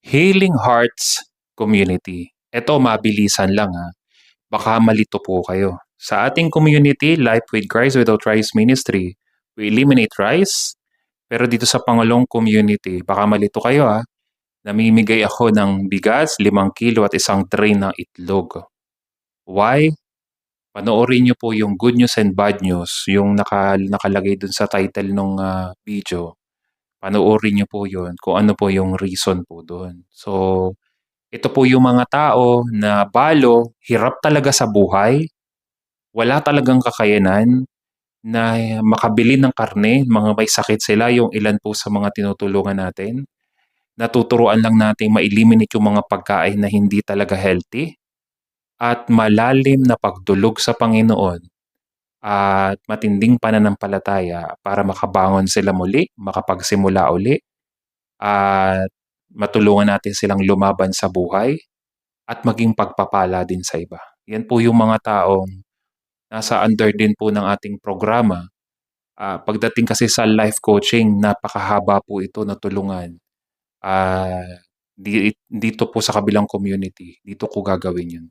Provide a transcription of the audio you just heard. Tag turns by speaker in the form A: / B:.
A: Healing Hearts Community. Eto mabilisan lang, baka malito po kayo. Sa ating community, Life with Christ Without Rice Ministry, we eliminate rice, pero dito sa Pangulong Community, baka malito kayo, namimigay ako ng bigas, 5 kilo at isang tray ng itlog. Why? Panoorin niyo po yung good news and bad news, yung nakalagay dun sa title nung video. Panoorin niyo po yun kung ano po yung reason po dun. So, ito po yung mga tao na balo, hirap talaga sa buhay, wala talagang kakayanan na makabili ng karne, mga may sakit sila, yung ilan po sa mga tinutulungan natin. Natuturuan lang nating ma-eliminate yung mga pagkain na hindi talaga healthy at malalim na pagdulog sa Panginoon at matinding pananampalataya para makabangon sila muli, makapagsimula uli, at matulungan natin silang lumaban sa buhay at maging pagpapala din sa iba. Yan po yung mga taong nasa under din po ng ating programa. Pagdating kasi sa life coaching, napakahaba po ito na tulungan. Dito po sa kabilang community, dito ko gagawin yun.